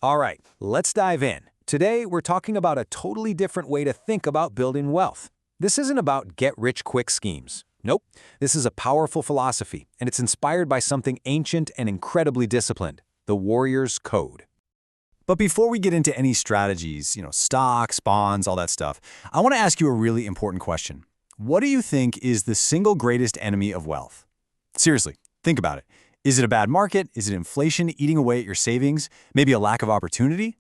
All right, let's dive in. Today, we're talking about a totally different way to think about building wealth. This isn't about get-rich-quick schemes. Nope, this is a powerful philosophy, and it's inspired by something ancient and incredibly disciplined, the warrior's code. But before we get into any strategies, stocks, bonds, all that stuff, I want to ask you a really important question. What do you think is the single greatest enemy of wealth? Seriously, think about it. Is it a bad market? Is it inflation eating away at your savings? Maybe a lack of opportunity?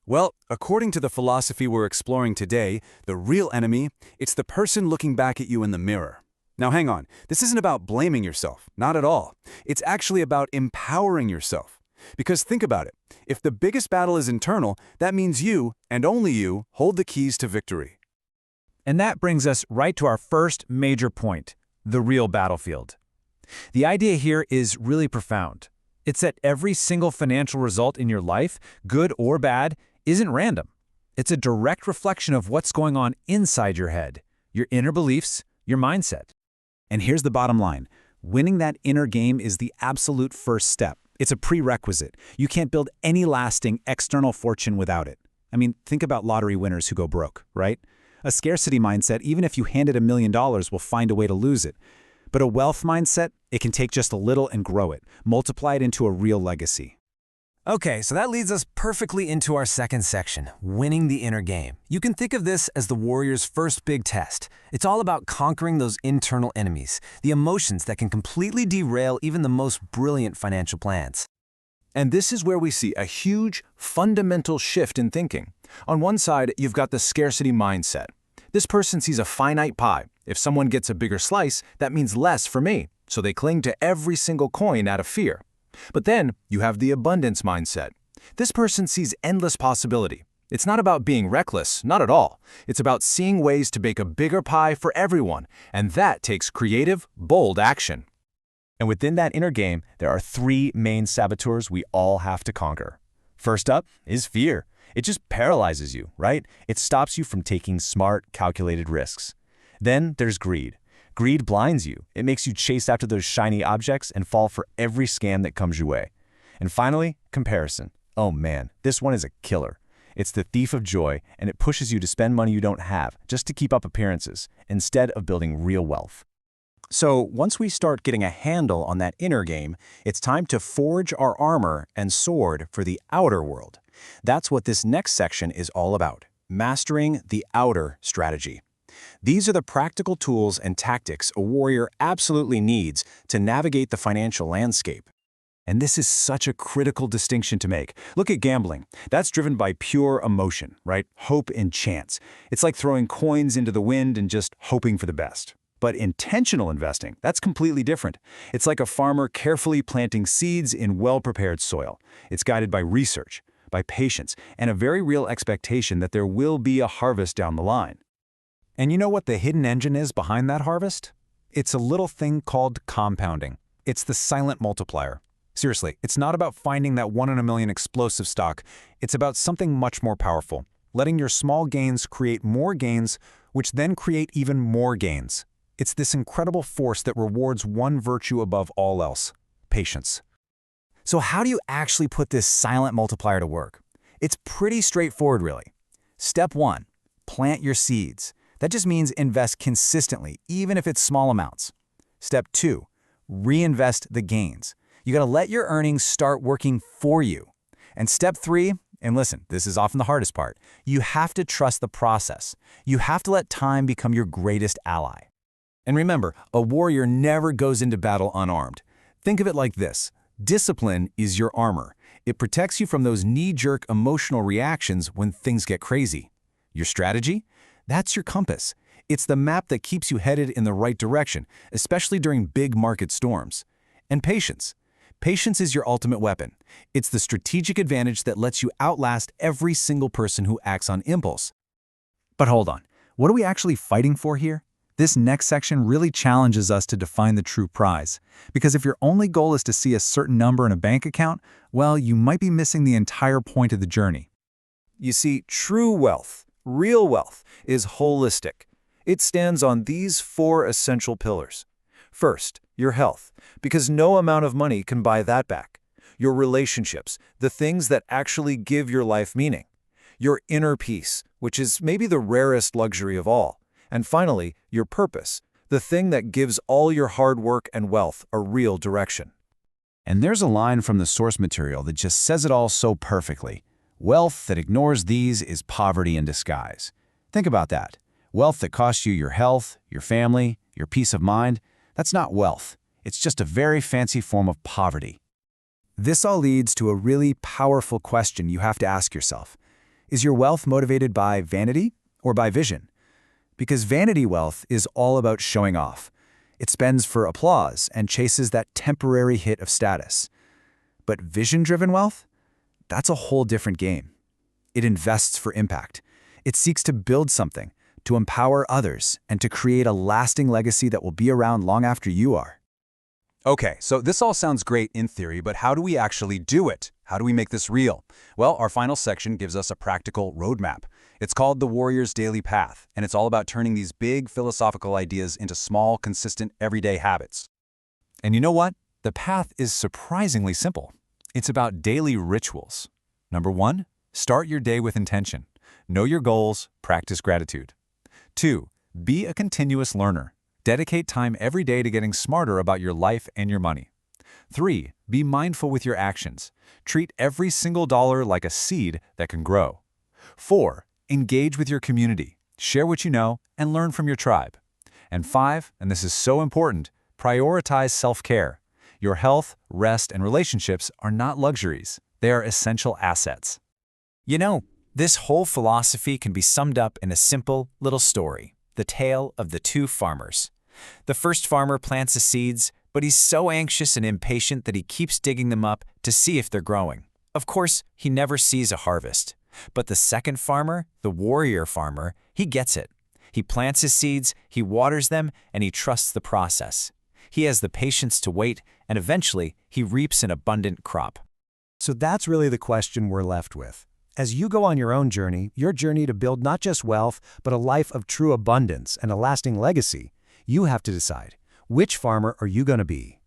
Well, according to the philosophy we're exploring today, the real enemy, it's the person looking back at you in the mirror. Now hang on, this isn't about blaming yourself, not at all. It's actually about empowering yourself. Because think about it, if the biggest battle is internal, that means you, and only you, hold the keys to victory. And that brings us right to our first major point, the real battlefield. The idea here is really profound. It's that every single financial result in your life, good or bad, isn't random. It's a direct reflection of what's going on inside your head, your inner beliefs, your mindset. And here's the bottom line. Winning that inner game is the absolute first step. It's a prerequisite. You can't build any lasting external fortune without it. I mean, think about lottery winners who go broke, right? A scarcity mindset, even if you hand it $1 million, will find a way to lose it. But a wealth mindset, it can take just a little and grow it, multiply it into a real legacy. Okay, so that leads us perfectly into our second section, winning the inner game. You can think of this as the warrior's first big test. It's all about conquering those internal enemies, the emotions that can completely derail even the most brilliant financial plans. And this is where we see a huge, fundamental shift in thinking. On one side, you've got the scarcity mindset. This person sees a finite pie. If someone gets a bigger slice, that means less for me. So they cling to every single coin out of fear. But then you have the abundance mindset. This person sees endless possibility. It's not about being reckless, not at all. It's about seeing ways to bake a bigger pie for everyone, and that takes creative, bold action. And within that inner game, there are three main saboteurs we all have to conquer. First up is fear. It just paralyzes you, right? It stops you from taking smart, calculated risks. Then there's greed. Greed blinds you. It makes you chase after those shiny objects and fall for every scam that comes your way. And finally, comparison. Oh man, this one is a killer. It's the thief of joy, and it pushes you to spend money you don't have just to keep up appearances, instead of building real wealth. So once we start getting a handle on that inner game, it's time to forge our armor and sword for the outer world. That's what this next section is all about, mastering the outer strategy. These are the practical tools and tactics a warrior absolutely needs to navigate the financial landscape. And this is such a critical distinction to make. Look at gambling. That's driven by pure emotion, right? Hope and chance. It's like throwing coins into the wind and just hoping for the best. But intentional investing, that's completely different. It's like a farmer carefully planting seeds in well-prepared soil. It's guided by research, by patience, and a very real expectation that there will be a harvest down the line. And you know what the hidden engine is behind that harvest? It's a little thing called compounding. It's the silent multiplier. Seriously, it's not about finding that 1 in a million explosive stock. It's about something much more powerful, letting your small gains create more gains, which then create even more gains. It's this incredible force that rewards one virtue above all else: patience. So how do you actually put this silent multiplier to work? It's pretty straightforward, really. Step 1, plant your seeds. That just means invest consistently, even if it's small amounts. Step 2, reinvest the gains. You gotta let your earnings start working for you. And step 3, and listen, this is often the hardest part, you have to trust the process. You have to let time become your greatest ally. And remember, a warrior never goes into battle unarmed. Think of it like this. Discipline is your armor. It protects you from those knee-jerk emotional reactions when things get crazy. Your strategy? That's your compass. It's the map that keeps you headed in the right direction, especially during big market storms. And patience. Patience is your ultimate weapon. It's the strategic advantage that lets you outlast every single person who acts on impulse. But hold on, what are we actually fighting for here? This next section really challenges us to define the true prize. Because if your only goal is to see a certain number in a bank account, well, you might be missing the entire point of the journey. You see, true wealth, real wealth, is holistic. It stands on these 4 essential pillars. First, your health, because no amount of money can buy that back. your relationships, the things that actually give your life meaning, your inner peace, which is maybe the rarest luxury of all, and finally, your purpose, the thing that gives all your hard work and wealth a real direction. And there's a line from the source material that just says it all so perfectly. Wealth that ignores these is poverty in disguise. Think about that. Wealth that costs you your health, your family, your peace of mind, that's not wealth. It's just a very fancy form of poverty. This all leads to a really powerful question you have to ask yourself. Is your wealth motivated by vanity or by vision? Because vanity wealth is all about showing off. It spends for applause and chases that temporary hit of status. But vision-driven wealth? That's a whole different game. It invests for impact. It seeks to build something, to empower others, and to create a lasting legacy that will be around long after you are. Okay, so this all sounds great in theory, but how do we actually do it? How do we make this real? Well, our final section gives us a practical roadmap. It's called The Warrior's Daily Path, and it's all about turning these big philosophical ideas into small, consistent, everyday habits. And you know what? The path is surprisingly simple. It's about daily rituals. Number 1, start your day with intention. Know your goals, practice gratitude. 2, be a continuous learner. Dedicate time every day to getting smarter about your life and your money. 3, be mindful with your actions. Treat every single dollar like a seed that can grow. 4, engage with your community. Share what you know and learn from your tribe. And 5, and this is so important, prioritize self-care. Your health, rest, and relationships are not luxuries. They are essential assets. You know, this whole philosophy can be summed up in a simple little story, the tale of the two farmers. The first farmer plants the seeds, but he's so anxious and impatient that he keeps digging them up to see if they're growing. Of course, he never sees a harvest. But the second farmer, the warrior farmer, he gets it. He plants his seeds, he waters them, and he trusts the process. He has the patience to wait, and eventually, he reaps an abundant crop. So that's really the question we're left with. As you go on your journey to build not just wealth, but a life of true abundance and a lasting legacy, you have to decide, which farmer are you going to be?